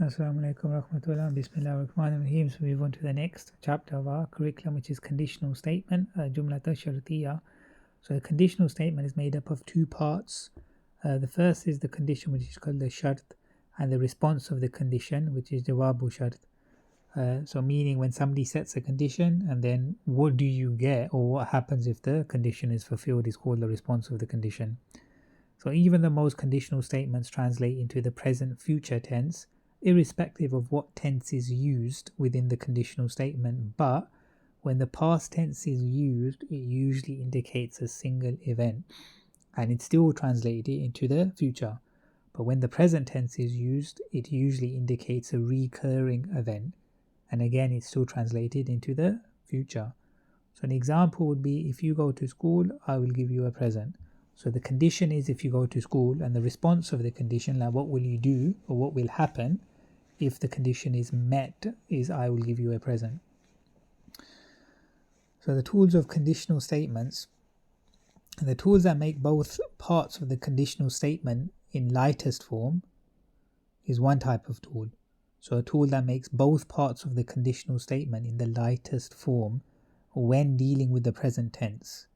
Assalamu alaikum warahmatullah. Bismillah ar-Rahman ar-Rahim. So we move on to the next chapter of our curriculum, which is conditional statement, Jumla Shartiyya. So a conditional statement is made up of two parts. The first is the condition, which is called the shart, and the response of the condition, which is jawabu shart. So meaning when somebody sets a condition, and then what do you get, or what happens if the condition is fulfilled, is called the response of the condition. So even the most conditional statements translate into the present future tense, irrespective of what tense is used within the conditional statement. But when the past tense is used, it usually indicates a single event, and it's still translated into the future. But when the present tense is used, it usually indicates a recurring event, and again it's still translated into the future. So an example would be, if you go to school, I will give you a present. So the condition is if you go to school, and the response of the condition, like what will you do or what will happen if the condition is met, is I will give you a present. So the tools of conditional statements, the tools that make both parts of the conditional statement in lightest form, is one type of tool. So a tool that makes both parts of the conditional statement in the lightest form when dealing with the present tense.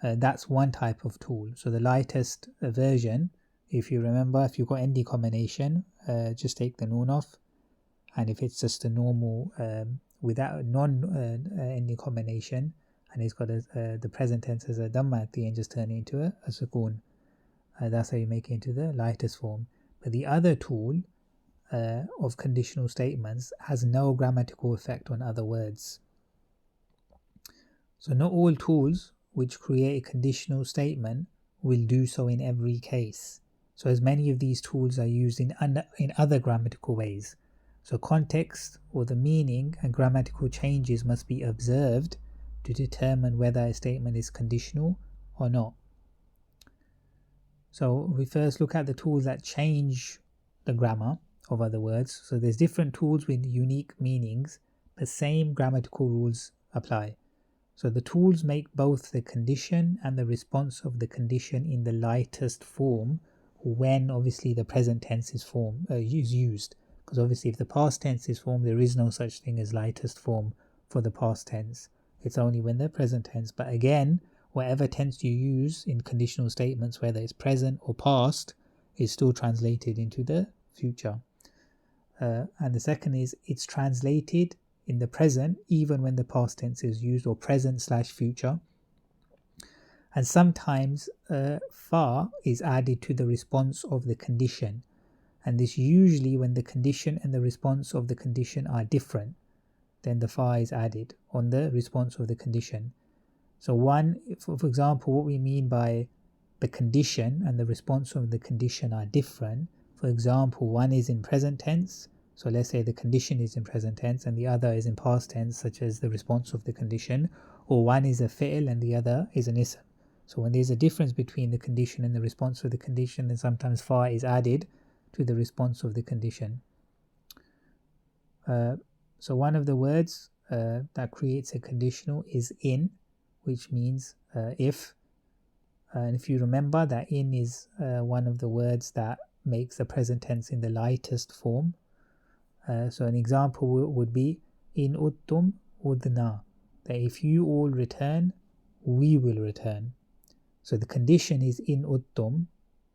That's one type of tool. So the lightest version, if you remember, if you've got ND combination, just take the noon off, and if it's just a normal without ND combination, and it's got the present tense as a dhamma at the end, just turn it into a sukoon. That's how you make it into the lightest form. But the other tool of conditional statements has no grammatical effect on other words. So not all tools which create a conditional statement will do so in every case. So as many of these tools are used in other grammatical ways. So context or the meaning and grammatical changes must be observed to determine whether a statement is conditional or not. So we first look at the tools that change the grammar of other words. So there's different tools with unique meanings, but same grammatical rules apply. So the tools make both the condition and the response of the condition in the lightest form when obviously the present tense is used. Because obviously if the past tense is formed, there is no such thing as lightest form for the past tense. It's only when the present tense. But again, whatever tense you use in conditional statements, whether it's present or past, is still translated into the future. And the second is, it's translated in the present even when the past tense is used, or present/future. And sometimes fa is added to the response of the condition, and this usually when the condition and the response of the condition are different, then the fa is added on the response of the condition. So for example, what we mean by the condition and the response of the condition are different, for example, one is in present tense. So let's say the condition is in present tense and the other is in past tense, such as the response of the condition, or one is a fi'l and the other is an ism. So when there's a difference between the condition and the response of the condition, then sometimes fa is added to the response of the condition. So one of the words that creates a conditional is in, which means if. And if you remember that in is one of the words that makes the present tense in the lightest form. So an example would be in uttum udna, that if you all return, we will return. So the condition is in uttum,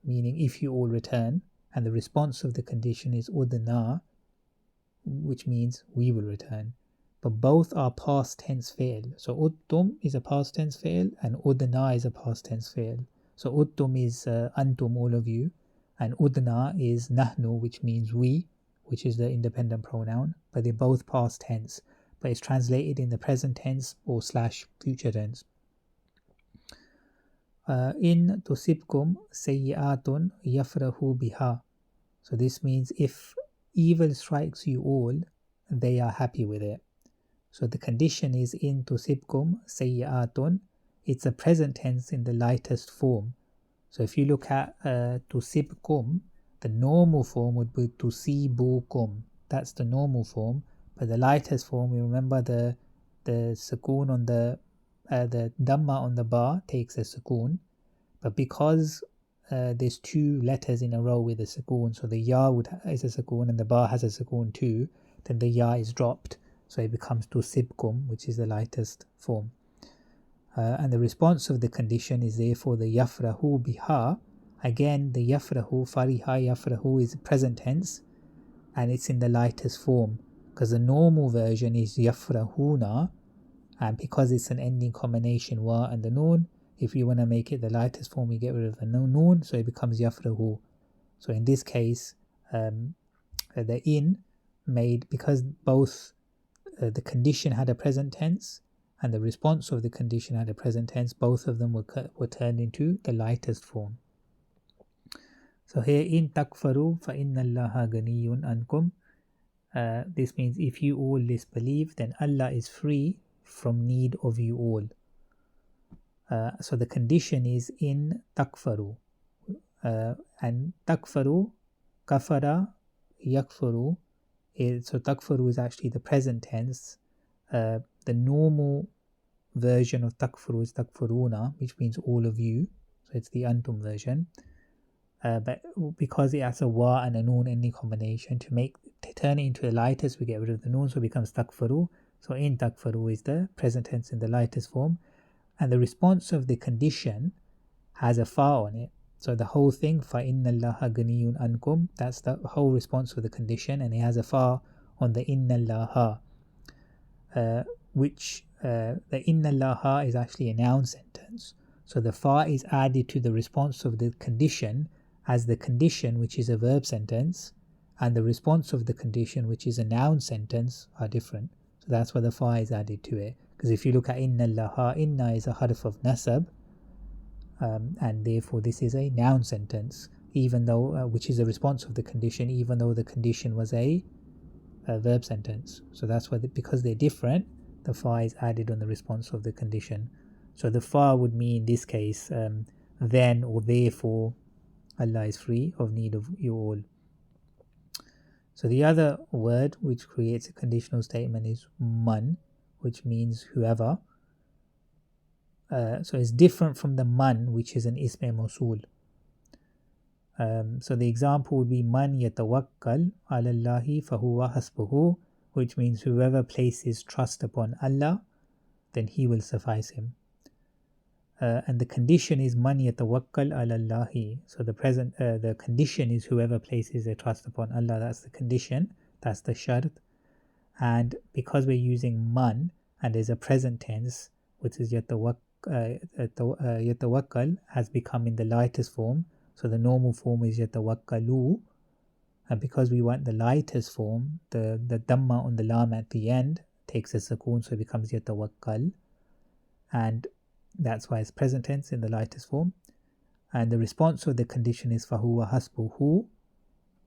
meaning if you all return, and the response of the condition is udna, which means we will return. But both are past tense fi'l. So uttum is a past tense fi'l and udna is a past tense fi'l. So uttum is antum, all of you, and udna is nahnu, which means we, which is the independent pronoun, but they're both past tense, but it's translated in the present tense or / future tense. In tusibkum sayyi'atun yafrahu biha. So this means if evil strikes you all, they are happy with it. So the condition is in tusibkum sayyi'atun. It's a present tense in the lightest form. So if you look at tusibkum, the normal form would be tusibukum. That's the normal form. But the lightest form, you remember the sukoon on the dhamma on the ba takes a sukoon. But because there's two letters in a row with a sukoon, so the ya is a sukoon and the ba has a sukoon too, then the ya is dropped, so it becomes tusibkum, which is the lightest form. And the response of the condition is therefore the yafrahu biha. Again, the yafrahu, fariha yafrahu is present tense, and it's in the lightest form, because the normal version is yafrahuna, and because it's an ending combination wa and the noon, if you want to make it the lightest form, you get rid of the noon, so it becomes yafrahu. So in this case, the in made, because both the condition had a present tense and the response of the condition had a present tense, both of them were turned into the lightest form. So here, in takfaru fa inna allaha ganiyun ankum. This means if you all disbelieve, then Allah is free from need of you all. So the condition is in takfaru, and takfaru, kafara, yakfaru. So takfaru is actually the present tense. The normal version of takfaru is takfaruna, which means all of you. So it's the antum version. But because it has a wa and a noon ending combination, to turn it into the lightest, we get rid of the noon, so it becomes takfaru. So in takfaru is the present tense in the lightest form. And the response of the condition has a fa on it. So the whole thing, fa inna allaha ganiyun ankum, that's the whole response of the condition, and it has a fa on the inna allaha, which the inna allaha is actually a noun sentence. So the fa is added to the response of the condition, as the condition, which is a verb sentence, and the response of the condition, which is a noun sentence, are different. So that's why the fa is added to it. Because if you look at inna allaha, inna is a harf of nasab, and therefore this is a noun sentence, even though which is a response of the condition, even though the condition was a verb sentence. So that's why because they're different, the fa is added on the response of the condition. So the fa would mean in this case then or therefore Allah is free of need of you all. So the other word which creates a conditional statement is man, which means whoever. So it's different from the man, which is an ism mawsul. So the example would be man yatawakkal ala Allahi fahuwa hasbuhu, which means whoever places trust upon Allah, then he will suffice him. And the condition is man yatawakkal ala Allahi. So the condition is whoever places their trust upon Allah. That's the condition. That's the shart. And because we're using man and there's a present tense, which is yatawakkal has become in the lightest form. So the normal form is yatawakkalu. And because we want the lightest form, the dhamma on the lam at the end takes a sukoon, so it becomes yatawakkal. And that's why it's present tense in the lightest form. And the response of the condition is fahuwa hasbuhu.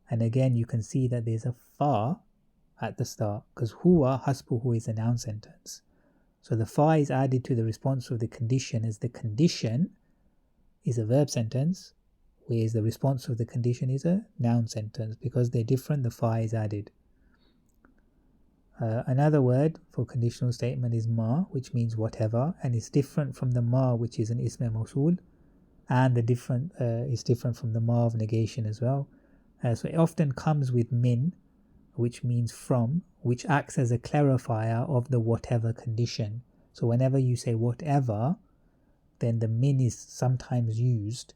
And again, you can see that there's a fa at the start, because huwa hasbuhu is a noun sentence. So the fa is added to the response of the condition, as the condition is a verb sentence, whereas the response of the condition is a noun sentence. Because they're different, the fa is added. Another word for conditional statement is ma, which means whatever, and it's different from the ma, which is an ism mawsul, and is different from the ma of negation as well. So it often comes with min, which means from, which acts as a clarifier of the whatever condition. So whenever you say whatever, then the min is sometimes used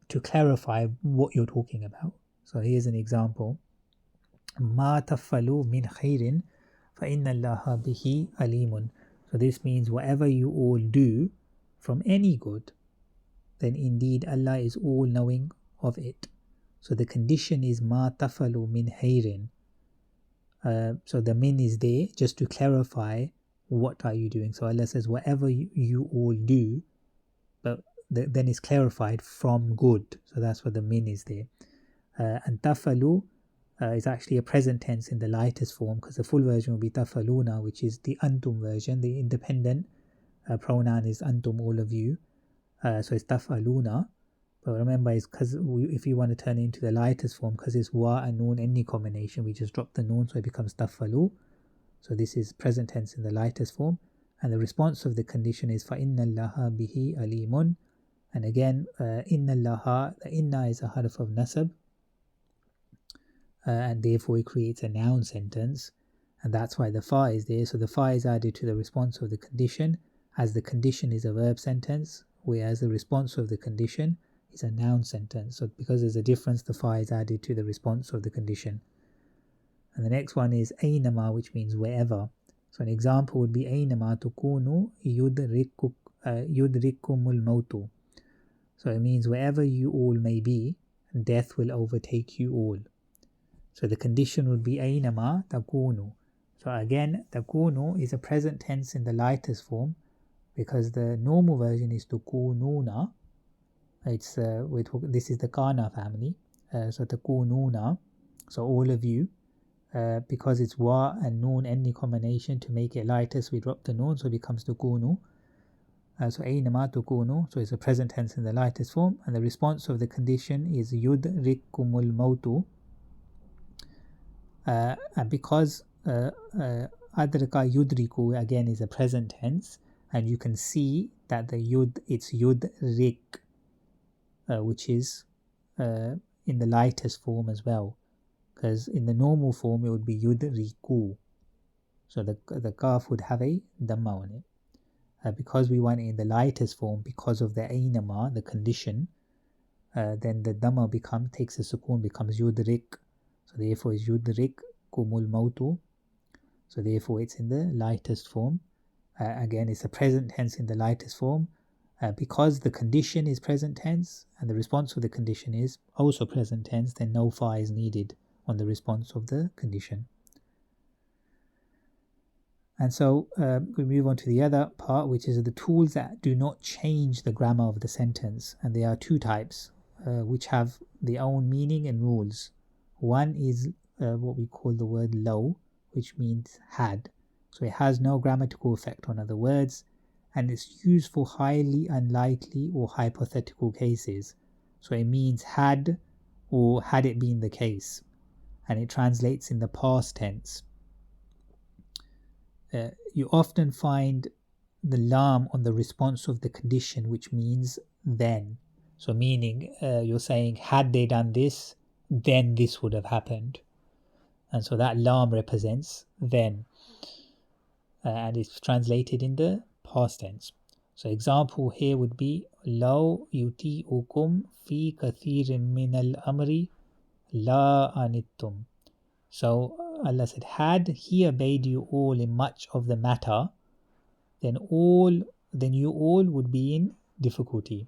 to clarify what you're talking about. So here's an example. Ma tafalu min khairin fa inna allaha bihi alimun. So this means whatever you all do from any good, then indeed Allah is all knowing of it. So the condition is ma tafalu min khairin. So the min is there just to clarify what are you doing. So Allah says whatever you all do, but then it's clarified from good. So that's what the min is there. And tafalu is actually a present tense in the lightest form, because the full version will be tafaluna, which is the antum version. The independent pronoun is antum, all of you. So it's tafaluna. But remember, it's because if you want to turn it into the lightest form, because it's wa and noon any combination, we just drop the noon, so it becomes tafalu. So this is present tense in the lightest form. And the response of the condition is fa inna allaha bihi alimun. And again, inna allaha, the inna is a harf of nasab, and therefore it creates a noun sentence, and that's why the fa is there. So the fa is added to the response of the condition, as the condition is a verb sentence, whereas the response of the condition is a noun sentence. So because there's a difference, the fa is added to the response of the condition. And the next one is aynama, which means wherever. So an example would be aynama tukunu yudrikumul mautu. So it means wherever you all may be, death will overtake you all. So the condition would be aynama takunu. So again, takunu is a present tense in the lightest form, because the normal version is tukununa. It's this is the kana family. So takununa. So all of you. Because it's wa and noon ending combination, to make it lightest we drop the noon, so it becomes tukunu. So aynama tukunu, so it's a present tense in the lightest form, and the response of the condition is yudrikumul mautu. And because adraka yudriku again is a present tense, and you can see that the yud, it's yudrik, which is in the lightest form as well. Because in the normal form it would be yudriku, so the kaf would have a dhamma on it. Because we want it in the lightest form, because of the aynama, the condition, then the dhamma takes a sukoon, becomes yudrik. So therefore it's yudrik kumul mautu. So therefore it's in the lightest form. Again, it's a present tense in the lightest form. Because the condition is present tense and the response of the condition is also present tense, then no fa is needed on the response of the condition. And so we move on to the other part, which is the tools that do not change the grammar of the sentence. And there are two types which have their own meaning and rules. One is what we call the word law, which means had. So it has no grammatical effect on other words, and it's used for highly unlikely or hypothetical cases. So it means had, or had it been the case, and it translates in the past tense. You often find the lam on the response of the condition, which means then. So meaning you're saying, had they done this, then this would have happened. And so that lam represents then. And it's translated in the past tense. So example here would be law yuti'ukum fi kathirin min al-amri la anittum. So Allah said, had He obeyed you all in much of the matter, then you all would be in difficulty.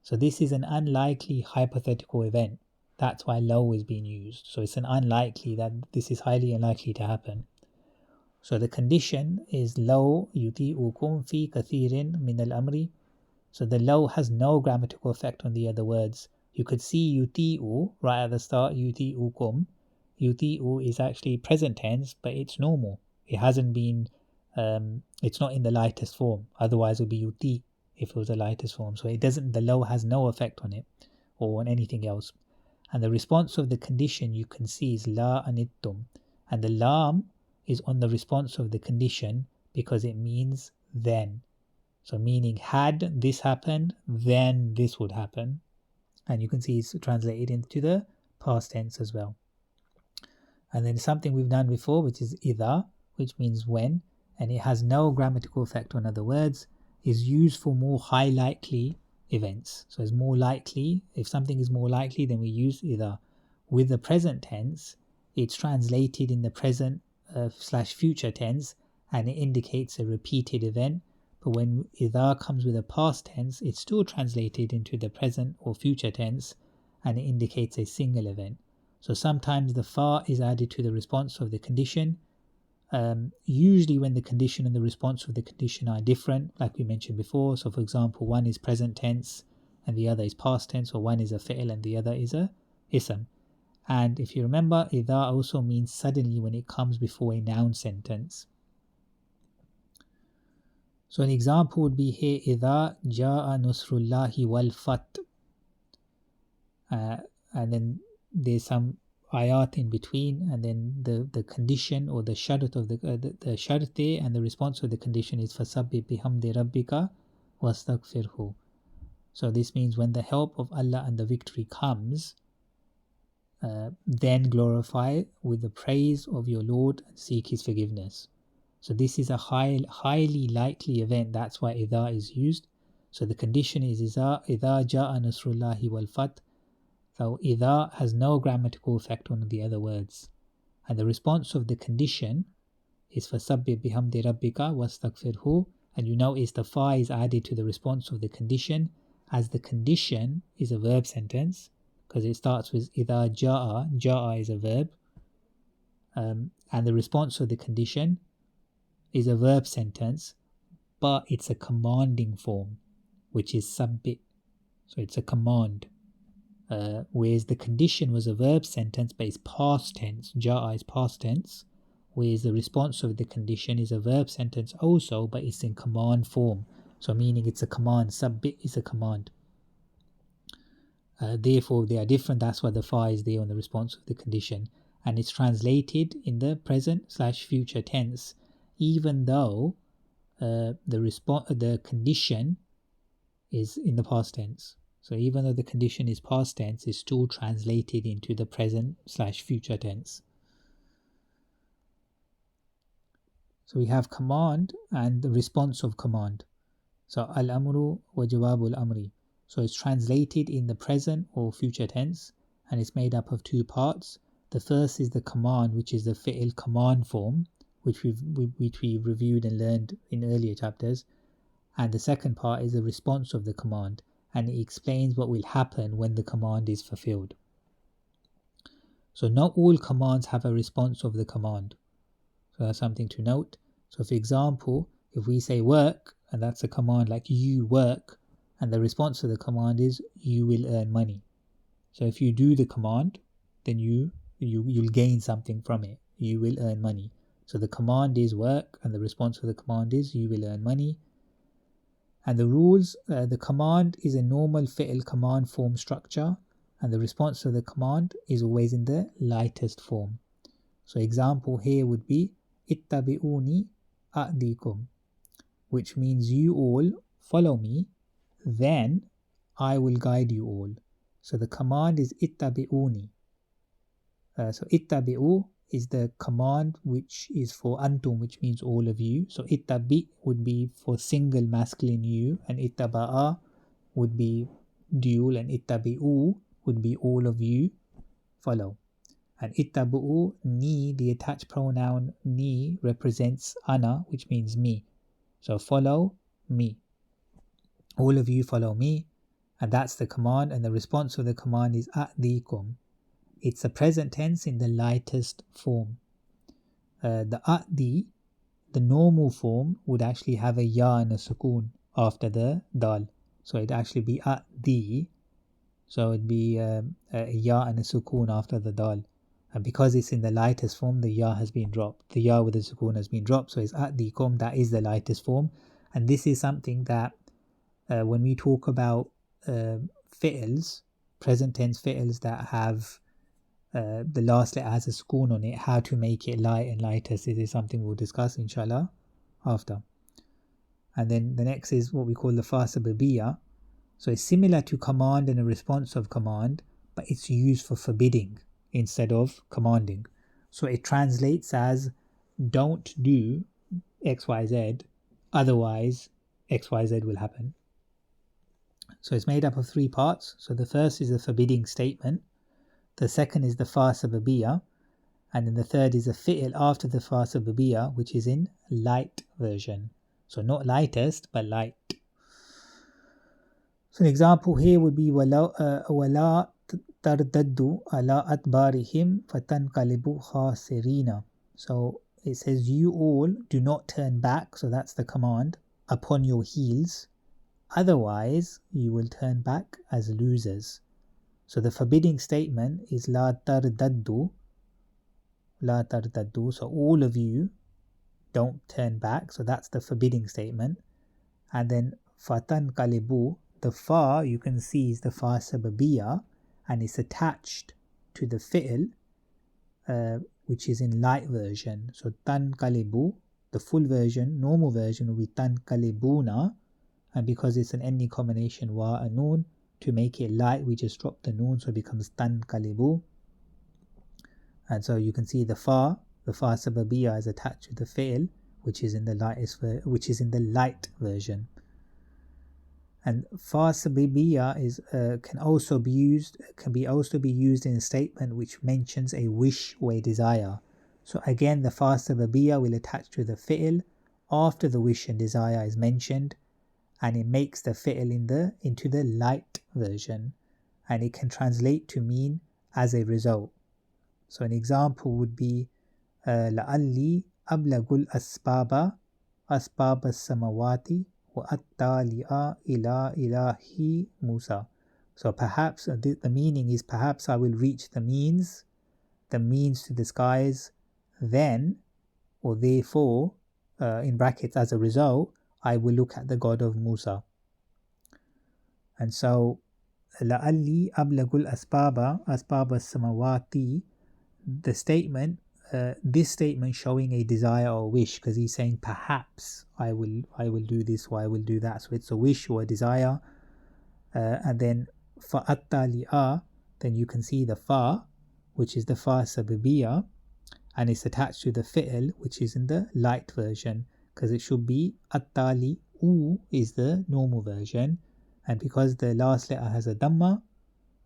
So this is an unlikely hypothetical event. That's why law is being used. So it's an unlikely, that this is highly unlikely to happen. So the condition is law yuti'ukum fi kathirin min al-amri. So the law has no grammatical effect on the other words. You could see yuti'u right at the start, yuti'ukum. Yuti'u is actually present tense, but it's normal. It hasn't been, it's not in the lightest form. Otherwise it would be yuti if it was the lightest form. So it doesn't, the law has no effect on it or on anything else. And the response of the condition you can see is la anittum. And the lam is on the response of the condition because it means then. So meaning had this happened, then this would happen. And you can see it's translated into the past tense as well. And then something we've done before, which is idha, which means when, and it has no grammatical effect on other words, is used for more high likely events. So it's more likely, if something is more likely, then we use idha. With the present tense, it's translated in the present / future tense, and it indicates a repeated event. But when idha comes with a past tense, it's still translated into the present or future tense, and it indicates a single event. So sometimes the fa is added to the response of the condition. Usually when the condition and the response of the condition are different, like we mentioned before. So for example, one is present tense and the other is past tense, or one is a fi'l and the other is a ism. And if you remember, idha also means suddenly when it comes before a noun sentence. So an example would be here, idha ja'a nusrullahi wal fath. And then there's some ayat in between, and then the condition or the shart of the shart and the response of the condition is fasabbih bihamdi rabbika wastaghfirhu. So this means when the help of Allah and the victory comes, then glorify with the praise of your Lord and seek His forgiveness. So this is a highly likely event. That's why idha is used. So the condition is idha ja'a nasrullahi wal fath. So idha has no grammatical effect on the other words. And the response of the condition is fasabbih bihamdi rabbika wastaghfirhu. And you notice the fa is added to the response of the condition, as the condition is a verb sentence, because it starts with idha ja'a. Ja'a is a verb, and the response of the condition is a verb sentence, but it's a commanding form, which is sabbih. So it's a command. Whereas the condition was a verb sentence, but it's past tense. Ja'a is past tense. Whereas the response of the condition is a verb sentence also, but it's in command form. So meaning it's a command. Sabbih is a command. Therefore they are different. That's why the fa is there on the response of the condition. And it's translated in the present/future tense, even though the condition is in the past tense. So even though the condition is past tense, it's still translated into the present/future tense. So we have command and the response of command. So al-amru wa jawabul amri. So it's translated in the present or future tense, and it's made up of two parts. The first is the command, which is the fi'il command form, which we reviewed and learned in earlier chapters. And the second part is the response of the command, and it explains what will happen when the command is fulfilled. So not all commands have a response of the command. So that's something to note. So for example, if we say work, and that's a command like you work, and the response to the command is you will earn money. So if you do the command, then you'll gain something from it. You will earn money. So the command is work, and the response to the command is you will earn money. And the rules, the command is a normal fi'il command form structure, and the response to the command is always in the lightest form. So example here would be ittabi'uni a'dikum, which means you all follow me, then I will guide you all. So the command is ittabi'uni. So ittabi'u is the command which is for antum, which means all of you. So ittabi would be for single masculine you, and ittaba'a would be dual, and ittabi'u would be all of you follow. And ittabu'u, ni, the attached pronoun ni represents ana, which means me. So follow me. All of you follow me, and that's the command, and the response of the command is a'dikum. It's a present tense in the lightest form. The a'di, the normal form, would actually have a ya and a sukoon after the dal. So it'd actually be a'di. So it'd be a ya and a sukoon after the dal. And because it's in the lightest form, the ya has been dropped. The ya with the sukoon has been dropped. So it's a'dikum, that is the lightest form. And this is something that when we talk about fi'ils, present tense fi'ils that have the last letter has a sukoon on it, how to make it light and lighter. This is something we'll discuss inshallah after. And then the next is what we call the fa sababiyya. So it's similar to command and a response of command, but it's used for forbidding instead of commanding. So it translates as don't do XYZ, otherwise XYZ will happen. So it's made up of three parts. So the first is a forbidding statement. The second is the fa sababiyya, and then the third is a fi'il after the fa sababiyya, which is in light version. So not lightest, but light. So an example here would be wala tardaddu ala atbarihim fatanqalibu khasirina. So it says you all do not turn back, so that's the command, upon your heels, otherwise you will turn back as losers. So the forbidding statement is la tardaddu, so all of you don't turn back, so that's the forbidding statement. And then fatanqalibu, the fa you can see is the fa sababiyya, and it's attached to the fi'il which is in light version. So tanqalibu, the full version, normal version will be tanqalibuna, and because it's an ending combination wa and noon, to make it light we just drop the noon, so it becomes tanqalibu. And so you can see the fa sababiyya is attached to the fi'l, which is in the light version. And fa sababiyya is can also be used in a statement which mentions a wish or a desire. So again, the fa sababiyya will attach to the fi'l after the wish and desire is mentioned, and it makes the fi'l into the light version, and it can translate to mean as a result. So an example would be لَعَلِّي أَبْلَغُ الْأَسْبَابَ أَسْبَابَ السَّمَوَاتِ وَأَطَّلِعَ إِلَى إِلَهِ مُوسَى. So perhaps the meaning is, perhaps I will reach the means to the skies, then or therefore, in brackets, as a result, I will look at the God of Musa. And so لَعَلِّي أَبْلَغُ الْأَسْبَابَ أَسْبَابَ السَّمَوَاتِ, the statement, this statement showing a desire or wish, because he's saying perhaps I will do this or I will do that. So it's a wish or a desire. And then فَأَطَّلِعَ, then you can see the fa, which is the fa sababiyya, and it's attached to the fi'l, which is in the light version, because it should be attali'u is the normal version, and because the last letter has a dhamma,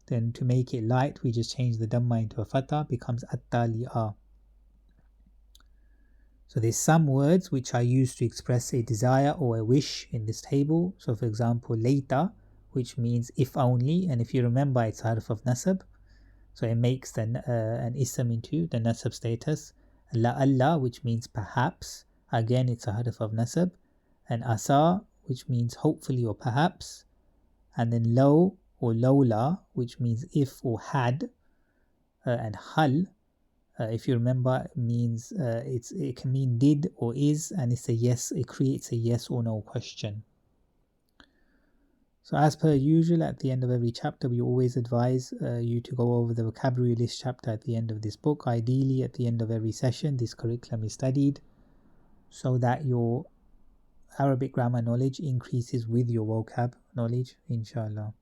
then to make it light we just change the dhamma into a fatha, becomes attali'a. So there's some words which are used to express a desire or a wish in this table. So for example, laita, which means if only, and if you remember, it's harf of nasab, so it makes an ism into the nasab status. La'alla, which means perhaps, again it's a harf of nasab. And asa, which means hopefully or perhaps. And then law or lawla, which means if or had. And hal, if you remember, means it can mean did or is, and it's a yes, it creates a yes or no question. So as per usual, at the end of every chapter we always advise you to go over the vocabulary list chapter at the end of this book. Ideally at the end of every session this curriculum is studied, so that your Arabic grammar knowledge increases with your vocab knowledge, inshallah.